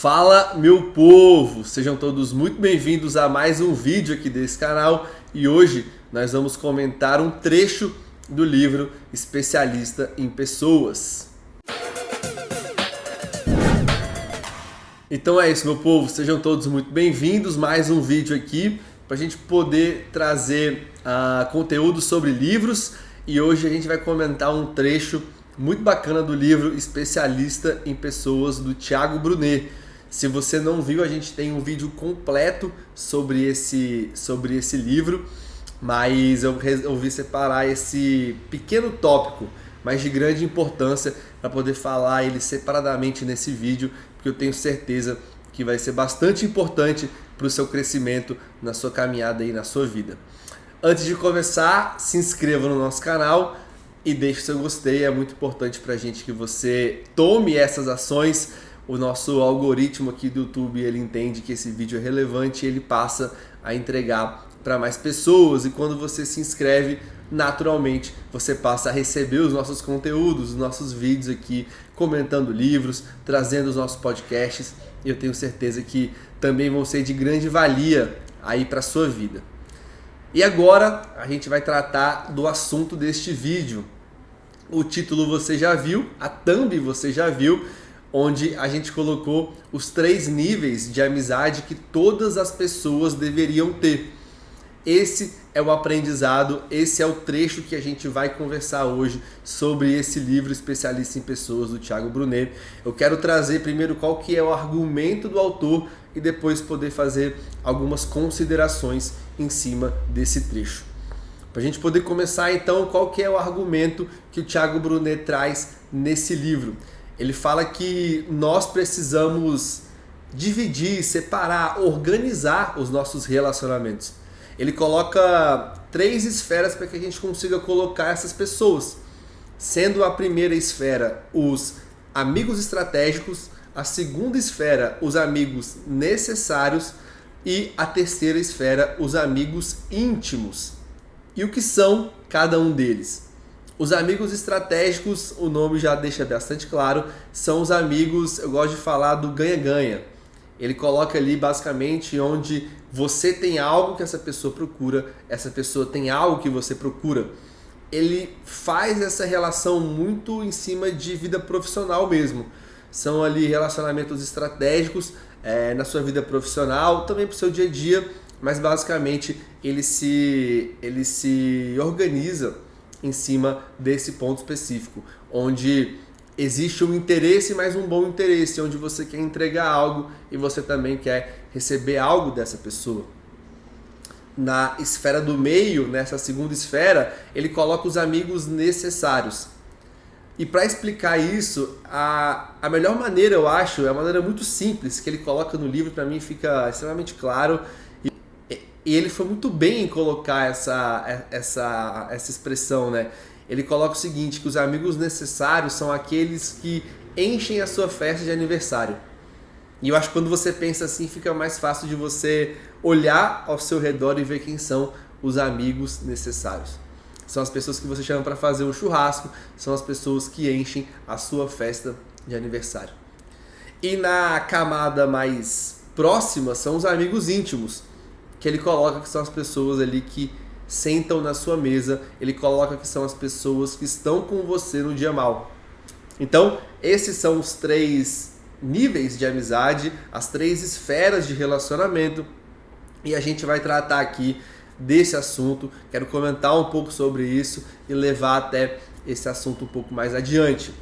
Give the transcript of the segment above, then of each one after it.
Fala, meu povo! Sejam todos muito bem-vindos a mais um vídeo aqui desse canal e hoje nós vamos comentar um trecho do livro Especialista em Pessoas. Então é isso, meu povo, sejam todos muito bem-vindos, mais um vídeo aqui para a gente poder trazer conteúdo sobre livros e hoje a gente vai comentar um trecho muito bacana do livro Especialista em Pessoas, do Thiago Brunet. Se você não viu, a gente tem um vídeo completo sobre esse livro, mas eu resolvi separar esse pequeno tópico, mas de grande importância, para poder falar ele separadamente nesse vídeo, porque eu tenho certeza que vai ser bastante importante para o seu crescimento, na sua caminhada e na sua vida. Antes de começar, se inscreva no nosso canal e deixe o seu gostei, é muito importante para a gente que você tome essas ações. O nosso algoritmo aqui do YouTube, ele entende que esse vídeo é relevante e ele passa a entregar para mais pessoas. E quando você se inscreve, naturalmente você passa a receber os nossos conteúdos, os nossos vídeos aqui, comentando livros, trazendo os nossos podcasts. E eu tenho certeza que também vão ser de grande valia aí para a sua vida. E agora a gente vai tratar do assunto deste vídeo. O título você já viu, a thumb você já viu, onde a gente colocou os 3 níveis de amizade que todas as pessoas deveriam ter. Esse é o aprendizado, esse é o trecho que a gente vai conversar hoje sobre esse livro Especialista em Pessoas, do Thiago Brunet. Eu quero trazer primeiro qual que é o argumento do autor e depois poder fazer algumas considerações em cima desse trecho. Para a gente poder começar então, qual que é o argumento que o Thiago Brunet traz nesse livro? Ele fala que nós precisamos dividir, separar, organizar os nossos relacionamentos. Ele coloca 3 esferas para que a gente consiga colocar essas pessoas. Sendo a primeira esfera os amigos estratégicos, a segunda esfera os amigos necessários e a terceira esfera os amigos íntimos. E o que são cada um deles? Os amigos estratégicos, o nome já deixa bastante claro, são os amigos, eu gosto de falar do ganha-ganha. Ele coloca ali basicamente onde você tem algo que essa pessoa procura, essa pessoa tem algo que você procura. Ele faz essa relação muito em cima de vida profissional mesmo. São ali relacionamentos estratégicos na sua vida profissional, também para o seu dia a dia, mas basicamente ele se organiza em cima desse ponto específico, onde existe um interesse, mas um bom interesse, onde você quer entregar algo e você também quer receber algo dessa pessoa. Na esfera do meio, nessa segunda esfera, ele coloca os amigos necessários. E para explicar isso, a melhor maneira, eu acho, é uma maneira muito simples, que ele coloca no livro, para mim fica extremamente claro. E ele foi muito bem em colocar essa expressão, né? Ele coloca o seguinte, que os amigos necessários são aqueles que enchem a sua festa de aniversário. E eu acho que quando você pensa assim, fica mais fácil de você olhar ao seu redor e ver quem são os amigos necessários. São as pessoas que você chama para fazer um churrasco, são as pessoas que enchem a sua festa de aniversário. E na camada mais próxima são os amigos íntimos, que ele coloca que são as pessoas ali que sentam na sua mesa, ele coloca que são as pessoas que estão com você no dia mau. Então, esses são os 3 níveis de amizade, as 3 esferas de relacionamento, e a gente vai tratar aqui desse assunto. Quero comentar um pouco sobre isso e levar até esse assunto um pouco mais adiante.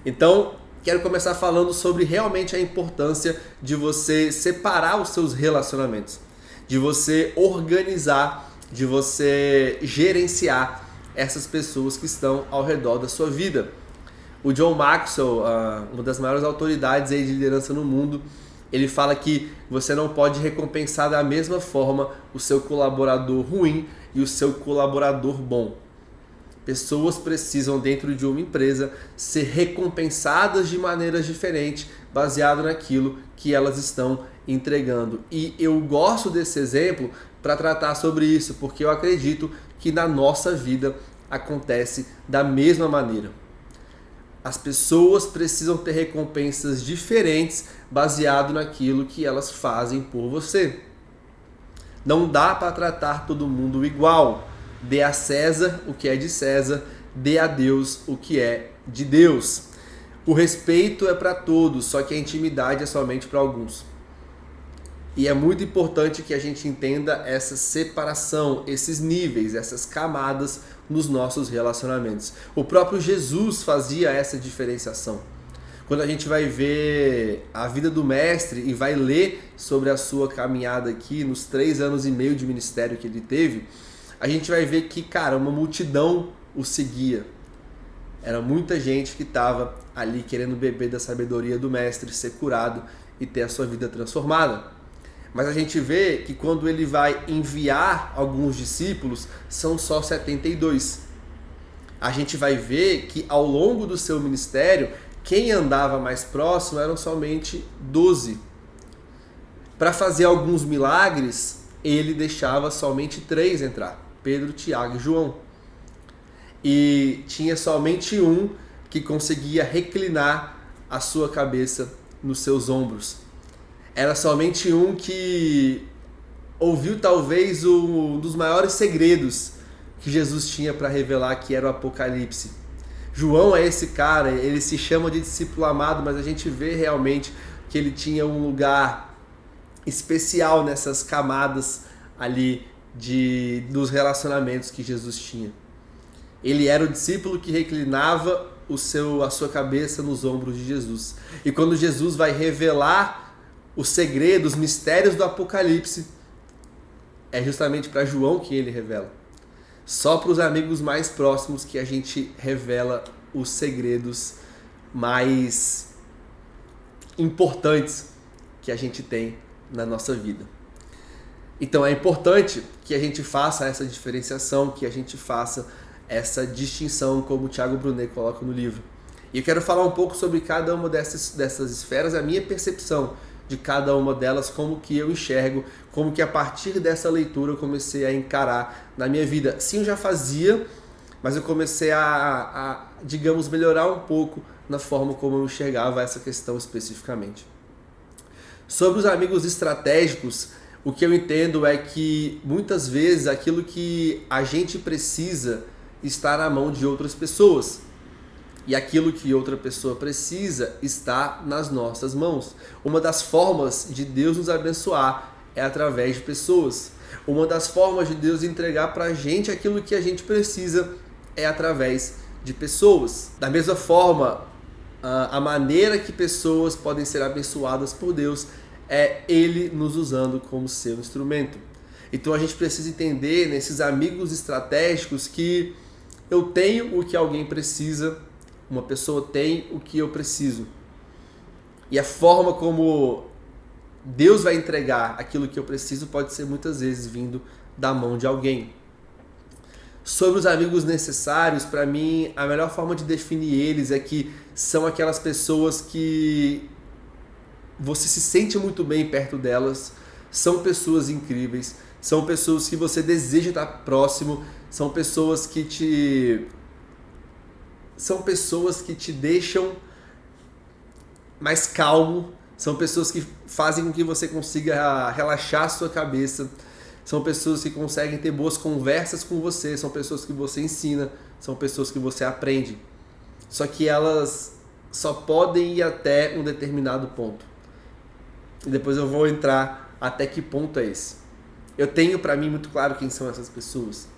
Então, quero começar falando sobre realmente a importância de você separar os seus relacionamentos, de você organizar, de você gerenciar essas pessoas que estão ao redor da sua vida. O John Maxwell, uma das maiores autoridades aí de liderança no mundo, ele fala que você não pode recompensar da mesma forma o seu colaborador ruim e o seu colaborador bom. Pessoas precisam, dentro de uma empresa, ser recompensadas de maneiras diferentes, baseado naquilo que elas estão entregando. E eu gosto desse exemplo para tratar sobre isso, porque eu acredito que na nossa vida acontece da mesma maneira. As pessoas precisam ter recompensas diferentes baseado naquilo que elas fazem por você. Não dá para tratar todo mundo igual. Dê a César o que é de César, dê a Deus o que é de Deus. O respeito é para todos, só que a intimidade é somente para alguns. E é muito importante que a gente entenda essa separação, esses níveis, essas camadas nos nossos relacionamentos. O próprio Jesus fazia essa diferenciação. Quando a gente vai ver a vida do mestre e vai ler sobre a sua caminhada aqui, nos 3 anos e meio de ministério que ele teve, a gente vai ver que, cara, uma multidão o seguia. Era muita gente que estava ali querendo beber da sabedoria do mestre, ser curado e ter a sua vida transformada. Mas a gente vê que quando ele vai enviar alguns discípulos, são só 72. A gente vai ver que ao longo do seu ministério, quem andava mais próximo eram somente 12. Para fazer alguns milagres, ele deixava somente 3 entrar: Pedro, Tiago e João. E tinha somente um que conseguia reclinar a sua cabeça nos seus ombros. Era somente um que ouviu talvez um dos maiores segredos que Jesus tinha para revelar, que era o Apocalipse. João é esse cara, ele se chama de discípulo amado, mas a gente vê realmente que ele tinha um lugar especial nessas camadas ali dos relacionamentos que Jesus tinha. Ele era o discípulo que reclinava a sua cabeça nos ombros de Jesus. E quando Jesus vai revelar os segredos, os mistérios do Apocalipse, é justamente para João que ele revela. Só para os amigos mais próximos que a gente revela os segredos mais importantes que a gente tem na nossa vida. Então é importante que a gente faça essa diferenciação, que a gente faça essa distinção, como o Thiago Brunet coloca no livro. E eu quero falar um pouco sobre cada uma dessas esferas, a minha percepção de cada uma delas, como que eu enxergo, como que a partir dessa leitura eu comecei a encarar na minha vida. Sim, eu já fazia, mas eu comecei a digamos, melhorar um pouco na forma como eu enxergava essa questão especificamente. Sobre os amigos estratégicos, o que eu entendo é que muitas vezes aquilo que a gente precisa está na mão de outras pessoas. E aquilo que outra pessoa precisa está nas nossas mãos. Uma das formas de Deus nos abençoar é através de pessoas. Uma das formas de Deus entregar para a gente aquilo que a gente precisa é através de pessoas. Da mesma forma, a maneira que pessoas podem ser abençoadas por Deus é Ele nos usando como seu instrumento. Então a gente precisa entender nesses amigos estratégicos que eu tenho o que alguém precisa, uma pessoa tem o que eu preciso. E a forma como Deus vai entregar aquilo que eu preciso pode ser muitas vezes vindo da mão de alguém. Sobre os amigos necessários, para mim, a melhor forma de definir eles é que são aquelas pessoas que você se sente muito bem perto delas, são pessoas incríveis, são pessoas que você deseja estar próximo, são pessoas que te deixam mais calmo, são pessoas que fazem com que você consiga relaxar a sua cabeça, são pessoas que conseguem ter boas conversas com você, são pessoas que você ensina, são pessoas que você aprende. Só que elas só podem ir até um determinado ponto. E depois eu vou entrar até que ponto é esse. Eu tenho para mim muito claro quem são essas pessoas.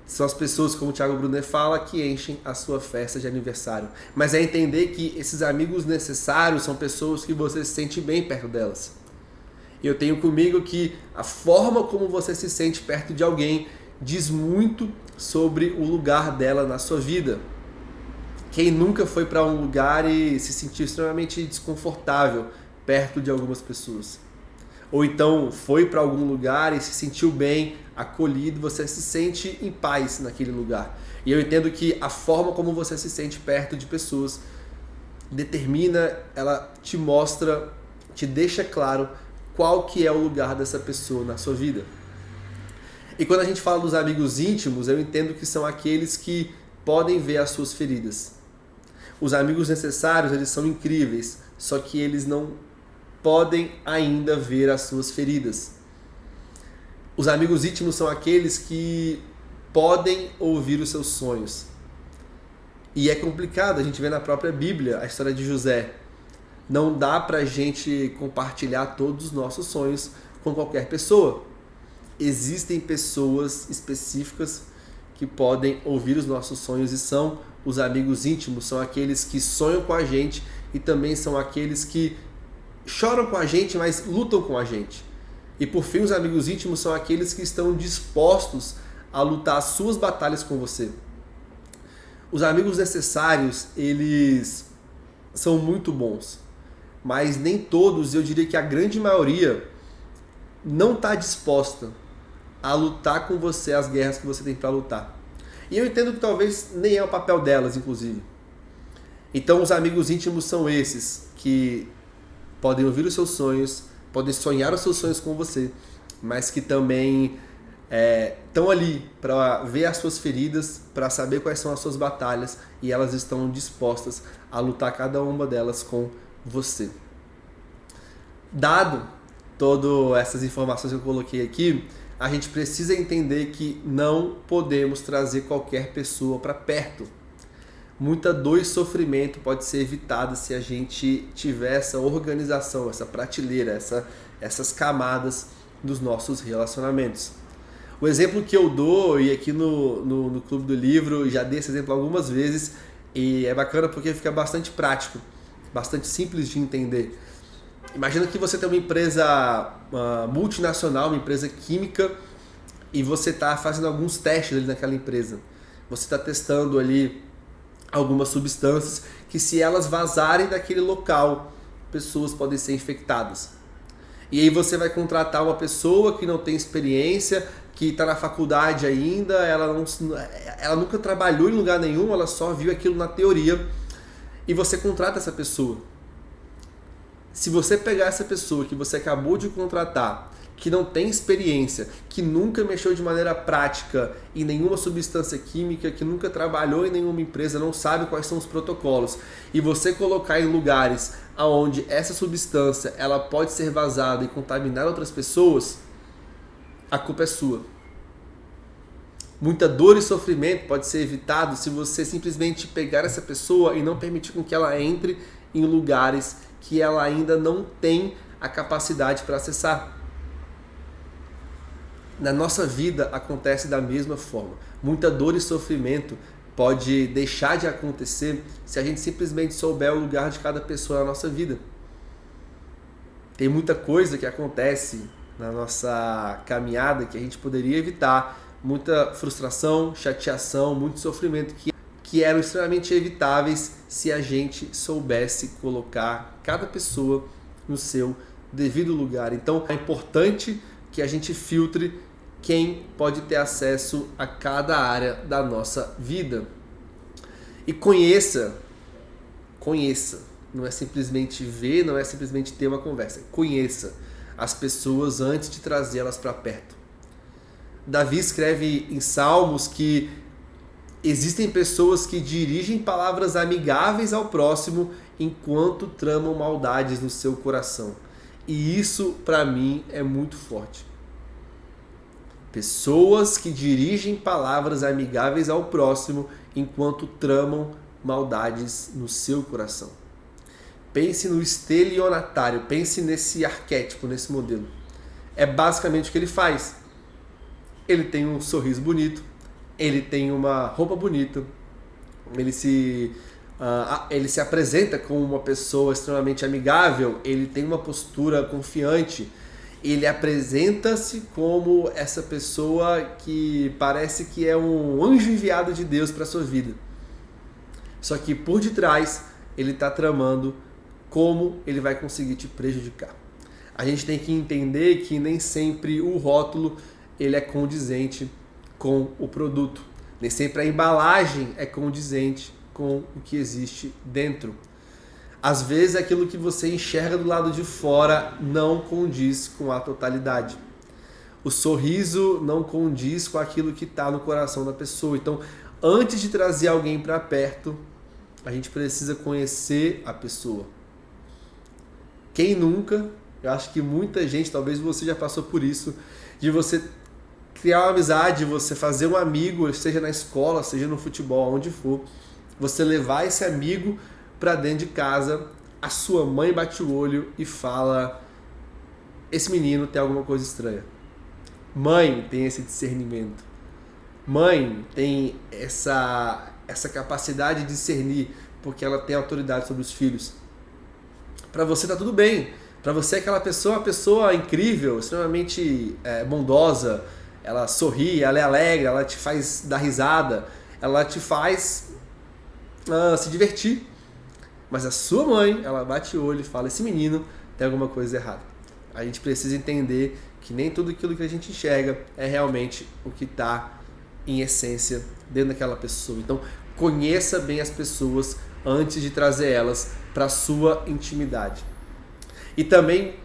São as pessoas, como o Thiago Brunet fala, que enchem a sua festa de aniversário. Mas é entender que esses amigos necessários são pessoas que você se sente bem perto delas. E eu tenho comigo que a forma como você se sente perto de alguém diz muito sobre o lugar dela na sua vida. Quem nunca foi para um lugar e se sentiu extremamente desconfortável perto de algumas pessoas? Ou então foi para algum lugar e se sentiu bem, acolhido, você se sente em paz naquele lugar. E eu entendo que a forma como você se sente perto de pessoas determina, ela te mostra, te deixa claro qual que é o lugar dessa pessoa na sua vida. E quando a gente fala dos amigos íntimos, eu entendo que são aqueles que podem ver as suas feridas. Os amigos necessários, eles são incríveis, só que eles não podem ainda ver as suas feridas. Os amigos íntimos são aqueles que podem ouvir os seus sonhos. E é complicado, a gente vê na própria Bíblia a história de José. Não dá pra gente compartilhar todos os nossos sonhos com qualquer pessoa. Existem pessoas específicas que podem ouvir os nossos sonhos e são os amigos íntimos, são aqueles que sonham com a gente e também são aqueles que choram com a gente, mas lutam com a gente. E por fim, os amigos íntimos são aqueles que estão dispostos a lutar as suas batalhas com você. Os amigos necessários, eles são muito bons, mas nem todos, eu diria que a grande maioria, não está disposta a lutar com você as guerras que você tem para lutar. E eu entendo que talvez nem é o papel delas, inclusive. Então os amigos íntimos são esses que podem ouvir os seus sonhos, podem sonhar os seus sonhos com você, mas que também estão ali para ver as suas feridas, para saber quais são as suas batalhas, e elas estão dispostas a lutar cada uma delas com você. Dado todas essas informações que eu coloquei aqui, a gente precisa entender que não podemos trazer qualquer pessoa para perto. Muita dor e sofrimento pode ser evitada se a gente tiver essa organização, essa prateleira, essas camadas dos nossos relacionamentos. O exemplo que eu dou, e aqui no Clube do Livro, já dei esse exemplo algumas vezes, e é bacana porque fica bastante prático, bastante simples de entender. Imagina que você tem uma empresa multinacional, uma empresa química, e você está fazendo alguns testes ali naquela empresa. Você está testando ali algumas substâncias que, se elas vazarem daquele local, pessoas podem ser infectadas. E aí você vai contratar uma pessoa que não tem experiência, que está na faculdade ainda, ela nunca trabalhou em lugar nenhum, ela só viu aquilo na teoria, e você contrata essa pessoa. Se você pegar essa pessoa que você acabou de contratar, que não tem experiência, que nunca mexeu de maneira prática em nenhuma substância química, que nunca trabalhou em nenhuma empresa, não sabe quais são os protocolos, e você colocar em lugares onde essa substância ela pode ser vazada e contaminar outras pessoas, a culpa é sua. Muita dor e sofrimento pode ser evitado se você simplesmente pegar essa pessoa e não permitir com que ela entre em lugares que ela ainda não tem a capacidade para acessar. Na nossa vida acontece da mesma forma. Muita dor e sofrimento pode deixar de acontecer se a gente simplesmente souber o lugar de cada pessoa na nossa vida. Tem muita coisa que acontece na nossa caminhada que a gente poderia evitar, muita frustração, chateação, muito sofrimento que eram extremamente evitáveis se a gente soubesse colocar cada pessoa no seu devido lugar. Então é importante que a gente filtre quem pode ter acesso a cada área da nossa vida. E conheça, não é simplesmente ver, não é simplesmente ter uma conversa, conheça as pessoas antes de trazê-las para perto. Davi escreve em Salmos que existem pessoas que dirigem palavras amigáveis ao próximo enquanto tramam maldades no seu coração. E isso, para mim, é muito forte. Pessoas que dirigem palavras amigáveis ao próximo enquanto tramam maldades no seu coração. Pense no estelionatário, pense nesse arquétipo, nesse modelo. É basicamente o que ele faz. Ele tem um sorriso bonito, ele tem uma roupa bonita, ele se apresenta como uma pessoa extremamente amigável, ele tem uma postura confiante, ele apresenta-se como essa pessoa que parece que é um anjo enviado de Deus para a sua vida. Só que por detrás ele está tramando como ele vai conseguir te prejudicar. A gente tem que entender que nem sempre o rótulo ele é condizente com o produto. Nem sempre a embalagem é condizente com o que existe dentro. Às vezes aquilo que você enxerga do lado de fora não condiz com a totalidade. O sorriso não condiz com aquilo que está no coração da pessoa. Então, antes de trazer alguém para perto, a gente precisa conhecer a pessoa. Quem nunca, eu acho que muita gente, talvez você já passou por isso, de você criar uma amizade, você fazer um amigo, seja na escola, seja no futebol, onde for, você levar esse amigo para dentro de casa, a sua mãe bate o olho e fala: esse menino tem alguma coisa estranha. Mãe tem esse discernimento. Mãe tem essa capacidade de discernir, porque ela tem autoridade sobre os filhos. Para você tá tudo bem. Para você aquela pessoa, uma pessoa incrível, extremamente bondosa, ela sorri, ela é alegre, ela te faz dar risada, ela te faz se divertir. Mas a sua mãe, ela bate o olho e fala: esse menino tem alguma coisa errada. A gente precisa entender que nem tudo aquilo que a gente enxerga é realmente o que está em essência dentro daquela pessoa. Então, conheça bem as pessoas antes de trazer elas para a sua intimidade. E também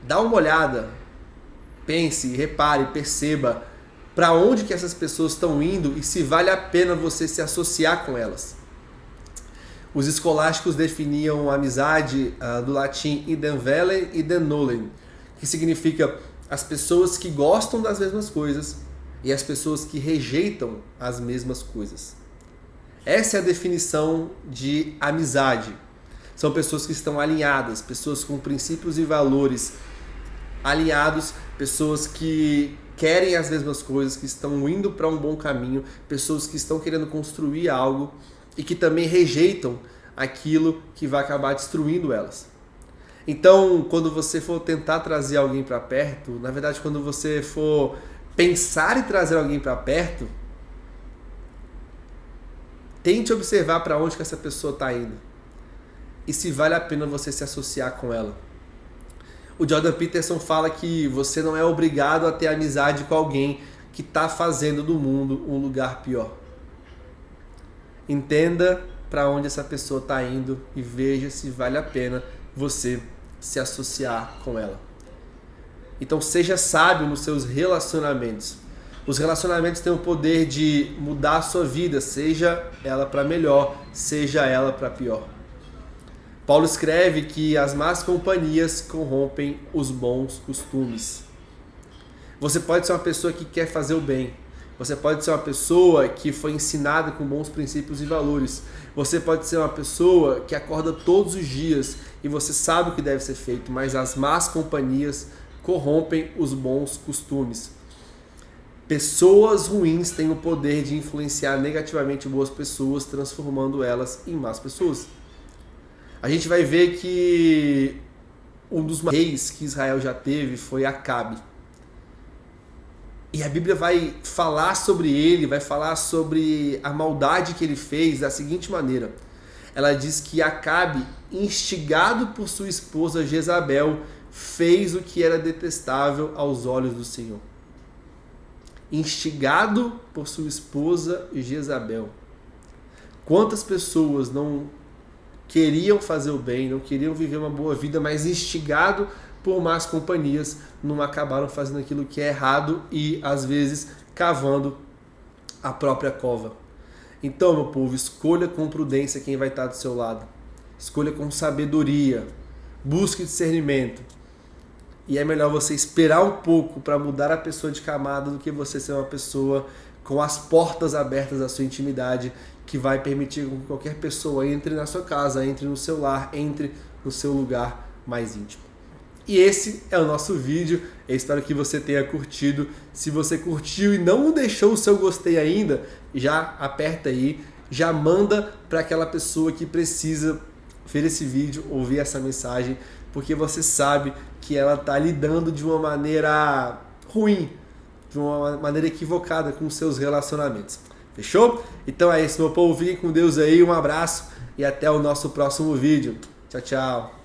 dá uma olhada, pense, repare, perceba para onde que essas pessoas estão indo e se vale a pena você se associar com elas. Os escolásticos definiam a amizade do latim idem vellem, idem nolens, que significa as pessoas que gostam das mesmas coisas e as pessoas que rejeitam as mesmas coisas. Essa é a definição de amizade. São pessoas que estão alinhadas, pessoas com princípios e valores alinhados, pessoas que querem as mesmas coisas, que estão indo para um bom caminho, pessoas que estão querendo construir algo e que também rejeitam aquilo que vai acabar destruindo elas. Então, quando você for tentar trazer alguém para perto, na verdade, quando você for pensar em trazer alguém para perto, tente observar para onde que essa pessoa está indo e se vale a pena você se associar com ela. O Jordan Peterson fala que você não é obrigado a ter amizade com alguém que está fazendo do mundo um lugar pior. Entenda para onde essa pessoa está indo e veja se vale a pena você se associar com ela. Então seja sábio nos seus relacionamentos. Os relacionamentos têm o poder de mudar a sua vida, seja ela para melhor, seja ela para pior. Paulo escreve que as más companhias corrompem os bons costumes. Você pode ser uma pessoa que quer fazer o bem. Você pode ser uma pessoa que foi ensinada com bons princípios e valores. Você pode ser uma pessoa que acorda todos os dias e você sabe o que deve ser feito, mas as más companhias corrompem os bons costumes. Pessoas ruins têm o poder de influenciar negativamente boas pessoas, transformando elas em más pessoas. A gente vai ver que um dos reis que Israel já teve foi Acabe. E a Bíblia vai falar sobre ele, vai falar sobre a maldade que ele fez da seguinte maneira. Ela diz que Acabe, instigado por sua esposa Jezabel, fez o que era detestável aos olhos do Senhor. Instigado por sua esposa Jezabel. Quantas pessoas não queriam fazer o bem, não queriam viver uma boa vida, mas instigado por más companhias, não acabaram fazendo aquilo que é errado e, às vezes, cavando a própria cova. Então, meu povo, escolha com prudência quem vai estar do seu lado. Escolha com sabedoria. Busque discernimento. E é melhor você esperar um pouco para mudar a pessoa de camada do que você ser uma pessoa com as portas abertas à sua intimidade, que vai permitir que qualquer pessoa entre na sua casa, entre no seu lar, entre no seu lugar mais íntimo. E esse é o nosso vídeo, eu espero que você tenha curtido. Se você curtiu e não deixou o seu gostei ainda, já aperta aí, já manda para aquela pessoa que precisa ver esse vídeo, ouvir essa mensagem, porque você sabe que ela está lidando de uma maneira ruim, de uma maneira equivocada com os seus relacionamentos. Fechou? Então é isso, meu povo. Fiquem com Deus aí, um abraço e até o nosso próximo vídeo. Tchau, tchau.